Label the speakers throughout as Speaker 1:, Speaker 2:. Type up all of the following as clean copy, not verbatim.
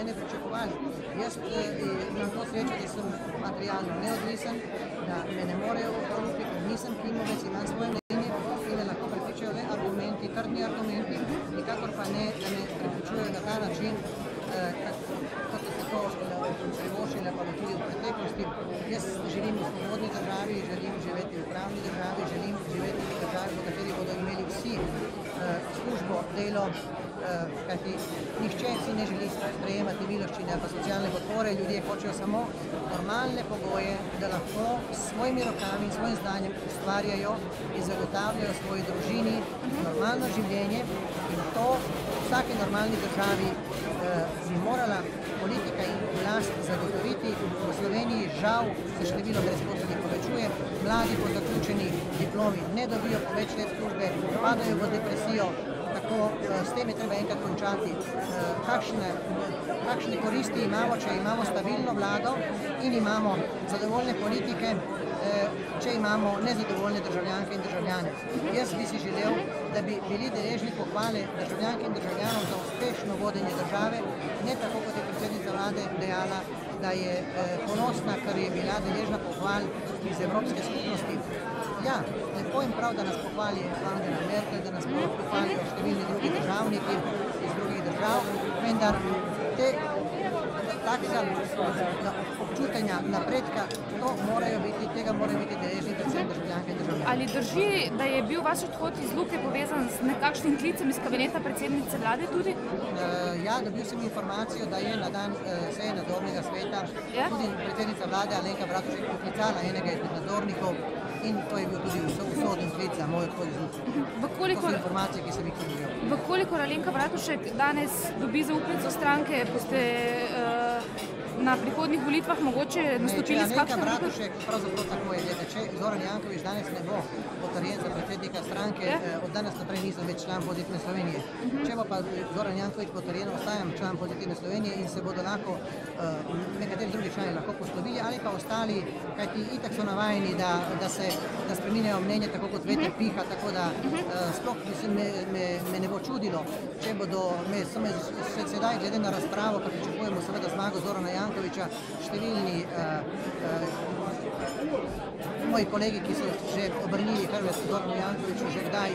Speaker 1: mene pričakovali. Jaz imam to srečo, da sem materialno neodvisen, da me ne morejo okromiti, ker nisem klimovec, imam svoje mnenje in me lahko prepričajo le argumenti, trdni argumenti, nikakor pa ne, da me prepričujejo na ta način, kot se to privoščili pa tudi v preteklosti. Jaz želim v svobodni državi, želim živeti v pravni državi, želim živeti v državi, v kateri bodo imeli vsi službo, delo, kajti nihče si ne želi sprejemati miloščine ali pa socialne podpore, ljudje hočejo samo normalne pogoje, da lahko s svojimi rokami in svojim znanjem ustvarjajo in zagotavljajo svoji družini normalno življenje in to v vsaki normalni državi bi morala politika in oblast zagotoviti. V Sloveniji žal se število brezposelnih povečuje, mladi po zaključeni diplomi ne dobijo po več let službe, padajo v depresijo, tako s tem je treba enkrat končati. Kakšne koristi imamo, če imamo stabilno vlado in imamo zadovoljne politike, če imamo nezadovoljne državljanke in državljane. Jaz bi si želel, da bi bili deležni pohvale državljanke in državljanov za uspešno vodenje države, ne tako, kot je predsednica vlade dejala, da je ponosna, ker je bila deležna pohval iz Evropske skupnosti. Ja, lepo in prav, da nas pohvali Angela Merkel, da nas pohvalijo številni drugi državniki iz drugih držav, vendar takega občutenja napredka, tega morajo biti deležni predvsem državljanke in državljani.
Speaker 2: Ali drži, da je bil vaš odhod iz Luke povezan z nekakšnim klicem iz kabineta predsednice vlade tudi?
Speaker 1: Ja, dobil sem informacijo, da je na dan seje nadzornega sveta tudi predsednica vlade Alenka Bratušek poklicala enega izmed nadzornikov in to je bil tudi usoden klic za moj odhod iz Luke. To so informacije, ki sem jih dobil.
Speaker 2: Vkolikor Alenka Bratušek danes dobi zaupnico stranke, boste na prihodnjih volitvah mogoče nastopili s kakšno...
Speaker 1: Alenka Bratušek, pravzaprav tako je, če Zoran Janković danes ne bo potrjen za predsednika stranke, od danes naprej nisem več član Pozitivne Slovenije. Če bo pa Zoran Janković potrjen, ostajam član Pozitivne Slovenije in se bodo lahko nekateri drugi člani lahko poslovili ali pa ostali, kajti itak so navajeni, da spreminjajo mnenje tako kot veter piha, tako da sploh me ne bo čudilo, če bodo sedaj glede na razpravo, pa pričakujemo seveda zmago Zorana Jankovića, številni moji kolegi, ki so že obrnili hrbet Zoranu Jankoviću, že kdaj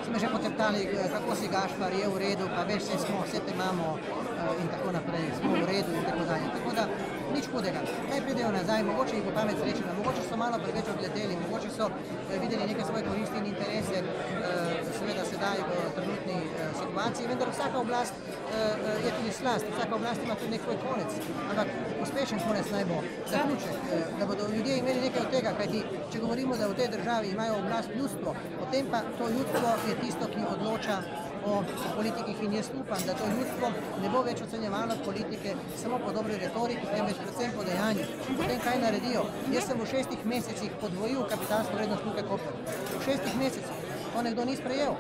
Speaker 1: smo že poteptali, kako si Gašpar, je v redu, pa veš, vse te imamo in tako naprej, smo v redu in tako dalje. Tako da nič hudega. Kaj pridejo nazaj, mogoče jih bo pamet srečena, mogoče so malo preveč odleteli, mogoče so videli neke svoje koristi in interese, seveda sedaj v trenutni situaciji, vendar vsaka oblast je tudi slast, vsaka oblast ima tudi nek svoj konec, ampak uspešen konec naj bo zaključek, da bodo ljudje imeli nekaj od tega, kajti če govorimo, da v tej državi imajo oblast ljudstvo, potem pa to ljudstvo je tisto, ki odloča o politikih in jaz upam, da to ljudstvo ne bo več ocenjevalo politike samo po dobri retoriki, temveč predvsem po dejanjih. Potem kaj naredijo? Jaz sem v 6 mesecih podvojil kapitalsko vrednost Luke Koper. V 6 mesecih. To nekdo ni sprejel.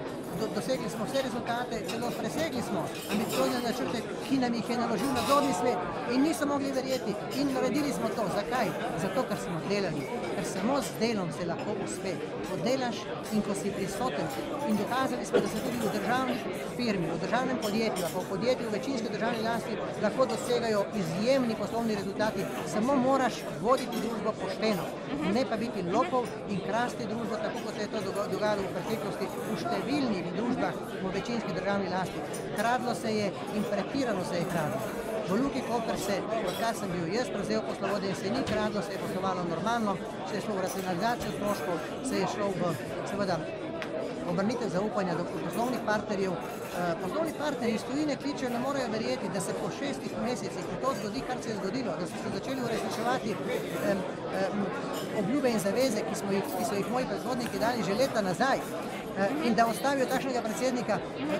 Speaker 1: Dosegli smo vse rezultate, celo presegli smo ambiciozne načrte, ki nam jih je naložil nadzorni svet in niso mogli verjeti in naredili smo to. Zakaj? Zato, ker smo delali. Ker samo z delom se lahko uspe. Ko delaš in ko si prisoten in dokazali smo, da se tudi v državni firmi, v državnem podjetju, pa v podjetju v večinski državni lasti lahko dosegajo izjemni poslovni rezultati. Samo moraš voditi družbo pošteno, ne pa biti lopov in krasti družbo, tako kot se je to dogajalo v preteklosti v številnih družbah v večinski državni lasti. Kradlo se je in pretirano se je kradlo. V Luki Koper se, odkar sem bil jaz prevzel poslovodje, se ni kradlo, se je poslovalo normalno, se je šlo v racionalizacijo stroškov, se je šlo v, seveda, obrnitev zaupanja do poslovnih partnerjev. Poslovni partnerji iz tujine kličejo, ne morejo verjeti, da se po 6 mesecih to zgodi, kar se je zgodilo, da so se začeli uresničevati obljube in zaveze, ki so jih moji predhodniki dali že leta nazaj. In da ostavijo takšnega predsednika,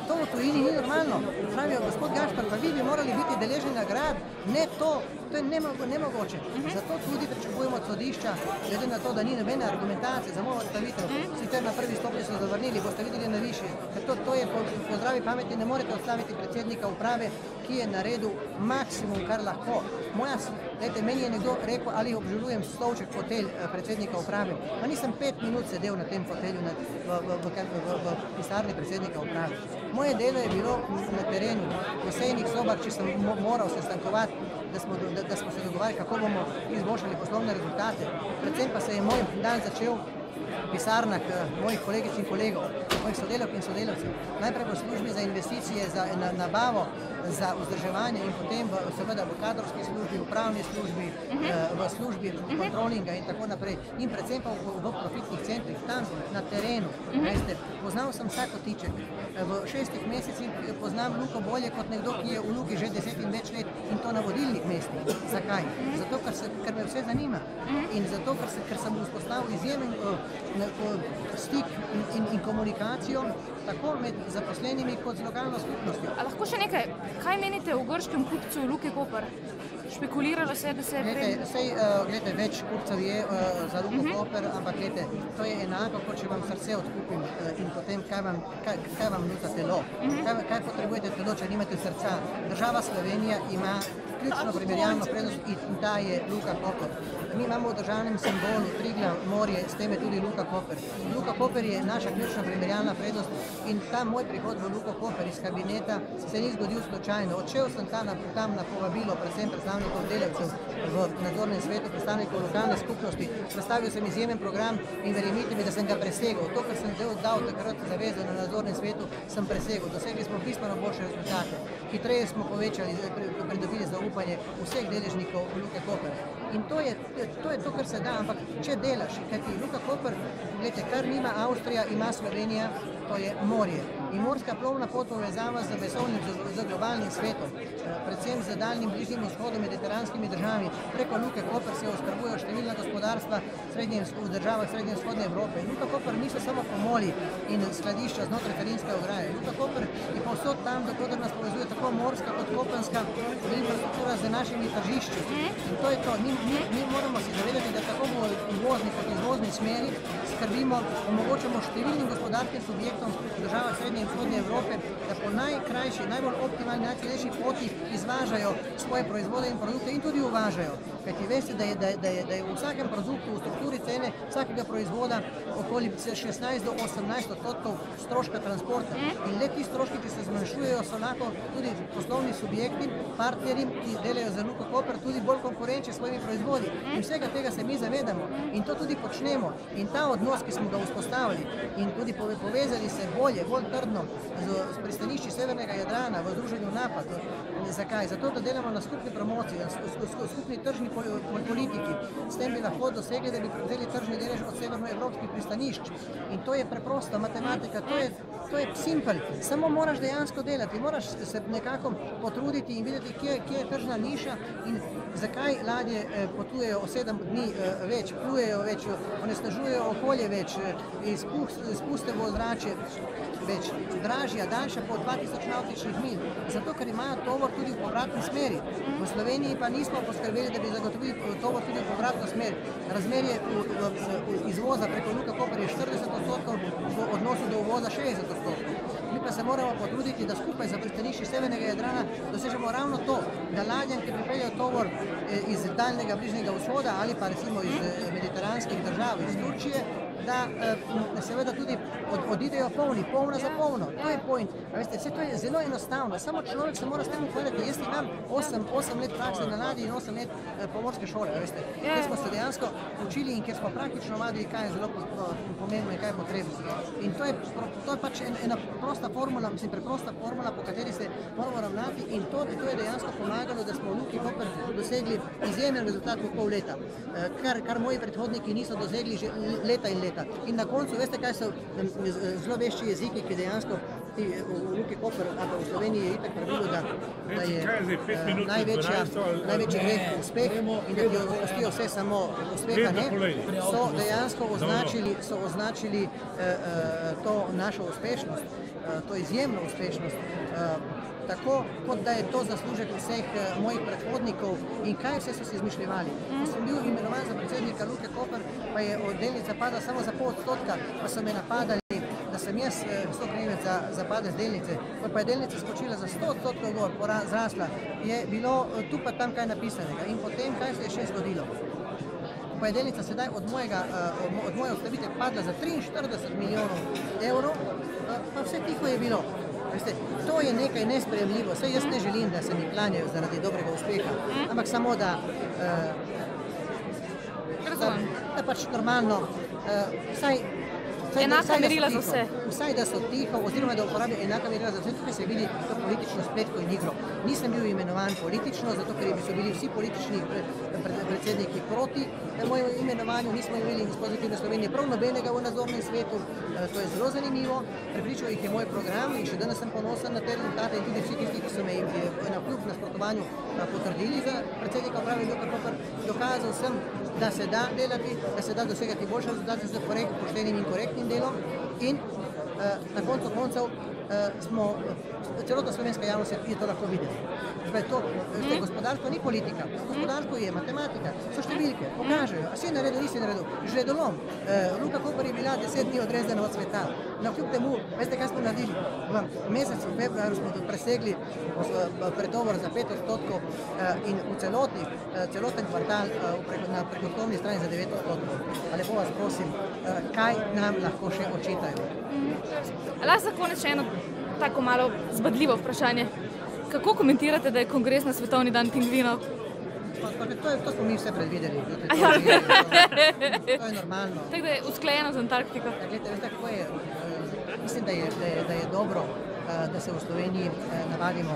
Speaker 1: to v tujini ni normalno. Pravijo, gospod Gašpar, pa vi bi morali biti deležni nagrad, ne to, To je nemogoče. Zato tudi pričakujemo od sodišča, glede na to, da ni nobene argumentacije za mojo odstavitev, sicer na prvi stopnji so zavrnili, boste videli na višji. Ker to je po zdravi pameti, ne morete odstaviti predsednika uprave, ki je naredil maksimum, kar lahko. Meni je nekdo rekel, ali obžalujem stolček fotelj predsednika uprave. Pa nisem 5 minut sedel na tem fotelju v pisarni predsednika uprave. Moje delo je bilo na terenu, v sejnih sobah, če sem moral sestankovati, da smo se dogovarjali, kako bomo izboljšali poslovne rezultate. Predvsem pa se je moj dan začel v pisarnah mojih kolegic in kolegov, mojih sodelavk in sodelavcev. Najprej v službi za investicije, za nabavo, za vzdrževanje in potem seveda v kadrovski službi, v pravni službi, v službi kontrolinga in tako naprej. In predvsem pa v profitnih centrih, tam na terenu. Poznal sem vsak kotiček. V 6 mesecih poznam Luko bolje kot nekdo, ki je v Luki že 10 in več let in to na vodilnih mestih. Zakaj? Zato, ker me vse zanima in zato, ker sem vzpostavil izjemen stik in komunikacijo tako med zaposlenimi kot z lokalno skupnostjo.
Speaker 2: A lahko še nekaj, kaj menite o grškem kupcu Luke Koper? Špekuliralo se je, da se je
Speaker 1: Glede, več kupcev je za Luko Koper, ampak glede, to je enako, kot če vam srce odkupim in potem kaj vam nuca telo. Kaj potrebujete telo, če nimate srca? Država Slovenija ima ključno primerjalno prednost in ta je Luka Koper. Mi imamo v državnem simbolu Triglav morje, s tem je tudi Luka Koper. Luka Koper je naša ključna primerjalna prednost in ta moj prihod v Luko Koper iz kabineta se ni zgodil slučajno. Odšel sem tam na povabilo, predvsem predstavnikov delavcev v nadzornem svetu, predstavnikov lokalne skupnosti. Predstavil sem izjemen program in verjemite mi, da sem ga presegel. To, kar sem dal takrat zavezo na nadzornem svetu, sem presegel. Dosegli smo bistveno boljše rezultate. Hitreje smo pridobili zaupanje vseh deležnikov Luke Koper. In to je to, kar se da, ampak če delaš, kajti Luka Koper, gledajte, kar nima Avstrija, ima Slovenija, to je morje. In morska plovna pot povezava z globalnim svetom, predvsem z daljnim bližnjim vzhodom, mediteranskimi državami. Preko Luke Koper se oskrbujejo številna gospodarstva v državah srednje in vzhodne Evrope. Luka Koper niso samo pomoli in skladišča znotraj Karinske ograje. Luka Koper je povsod tam, dokler nas povezuje tako morska kot kopenska infrastruktura z našimi tržišči. In to je to. Mi moramo si zavedati, da tako v uvozni kot izvozni smeri skrbimo, omogočamo številnim gospodarskim subjektom v državah srednje in vzhodne Evrope, da po najkrajši, najbolj optimalni, najcenejši poti izvažajo svoje proizvode in produkte in tudi uvažajo. Kajti veste, da je v vsakem produktu, v strukturi cene vsakega proizvoda okoli 16 do 18% stroška transporta. In le ti stroški, ki se zmanjšujejo, so lahko tudi poslovni subjekti, partnerji, ki delajo za Luko Koper, tudi bolj konkurenčni s svojimi proizvodi. In vsega tega se mi zavedamo in to tudi počnemo. In ta odnos, ki smo ga vzpostavili in tudi povezali se bolj trdno z pristanišči Severnega Jadrana v združenju Napad. Zakaj? Zato, da delamo na skupni promociji, na skupni tržni politiki. S tem bi lahko dosegli, da bi prevzeli tržni delež od severnoevropskih pristanišč. In to je preprosta matematika, to je simpel. Samo moraš dejansko delati, moraš se nekako potruditi in videti, kje je tržna niša in zakaj ladje potujejo 7 dni več, plujejo več, onesnažujejo okolje več, izpuste v ozračje več, dražja, daljša po 2000 nautičnih milj. Zato, ker imajo tovor tudi v povratni smeri. V Sloveniji pa nismo poskrbeli, da bi zagotovili tovor tudi v povratno smer. Razmerje izvoza preko Luke Koper je 40% v odnosu do uvoza 60%. Mi pa se moramo potruditi, da skupaj za pristanišči Severnega Jadrana dosežemo ravno to, da ladjem, ki pripeljejo tovor iz daljnega bližnjega vzhoda ali pa recimo iz mediteranskih držav, iz Turčije, da seveda tudi odidejo polna za polno. To je point. Veste, vse to je zelo enostavno, samo človek se mora s tem ukvarjati. Jaz imam 8 let prakse na ladji in 8 let pomorske šole, veste. Kjer smo se dejansko učili in kjer smo praktično vadili, kaj je zelo pomembno in kaj je potrebno. In to je pač ena prosta formula, preprosta formula, po kateri se moramo ravnati in to je dejansko pomagalo, da smo v Luki Koper dosegli izjemen rezultat v pol leta, kar moji predhodniki niso dosegli že leta in leta. In na koncu, veste, kaj so zelo vešči jeziki, ki dejansko v Luki Koper, ampak v Sloveniji je itak pravilo, da je največji greh uspeh in da ti opustijo vse samo uspeha, ne, so dejansko označili to našo uspešnost, to izjemno uspešnost tako, kot da je to zaslužek vseh mojih predhodnikov in kaj vse so si izmišljevali. Ko sem bil imenovan za predsednika Luke Koper, pa je delnica padla samo za 0,5%, pa so me napadali, da sem jaz sokrivec za padec delnice, pa je delnica skočila za 100% gor, zrasla, je bilo tu pa tam kaj napisanega. In potem, kaj se je še zgodilo? Pa je delnica sedaj od moje odstavitve padla za 43 milijonov evrov, pa vse tiho je bilo. Veste, to je nekaj nesprejemljivo. Saj jaz ne želim, da se mi klanjajo zaradi dobrega uspeha, ampak samo da pač normalno,
Speaker 2: enaka merila za vse.
Speaker 1: Vsaj, da so tiho, oziroma da uporabijo enaka merila za vse, tukaj se vidi to politično spletko in igro. Nisem bil imenovan politično, zato ker so bili vsi politični predsedniki proti mojemu imenovanju, nismo imeli iz Pozitivne Slovenije prav nobenega v nadzornem svetu, to je zelo zanimivo, prepričal jih je moj program in še danes sem ponosen na te rezultate in tudi vsi tisti, ki so me navkljub nasprotovanju potrdili za predsednika uprave Luke Koper, dokazal sem, da se da delati, da se da dosegati boljše rezultate z poštenim in korektnim delom in na koncu koncev celotna slovenska javnost je to lahko videla. Gospodarstvo ni politika, gospodarstvo je matematika, so številke, pokažejo, a si naredil, nisi naredil. Žledolom, Luka Koper je bila 10 dni odrezana od sveta. Navkljub temu, veste, kaj smo naredili? V mesecu februarju smo presegli pretovor za 5% in v celoten kvartal na prihodkovni strani za 9%. A lepo vas prosim, kaj nam lahko še očitajo?
Speaker 2: Lahko za konec še eno tako malo zbadljivo vprašanje. Kako komentirate, da je kongres na Svetovni dan pingvinov?
Speaker 1: To smo mi vse predvideli. To je normalno.
Speaker 2: Tako da je usklajeno z Antarktiko.
Speaker 1: Veste, kako je? Mislim, da je dobro, da se v Sloveniji navadimo,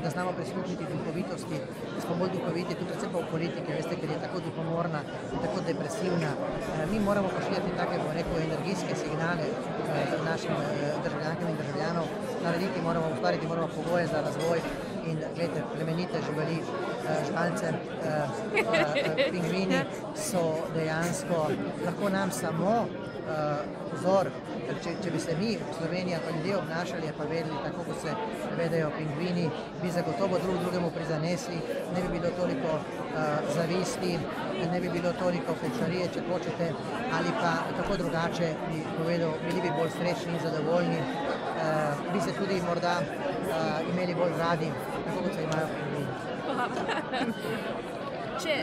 Speaker 1: da znamo prisluhniti duhovitosti, da smo bolj duhoviti, tudi predvsem pa v politiki, veste, ker je tako duhomorna in tako depresivna. Mi moramo pošiljati take, bom rekel, energijske signale našim državljankam in državljanov, narediti moramo, ustvariti moramo pogoje za razvoj in gledajte, plemenite živali, žgalce, pingvini so dejansko lahko nam samo vzor. Če bi se mi v Sloveniji pa ljudje obnašali, pa vedeli tako, kot se vedejo pingvini, bi zagotovo drugemu prizanesli, ne bi bilo toliko zavisti, ne bi bilo toliko fečarije, če hočete, ali pa tako drugače bi povedal, bili bi bolj srečni in zadovoljni, bi se tudi morda imeli bolj radi, tako kot se imajo pingvini.
Speaker 2: Če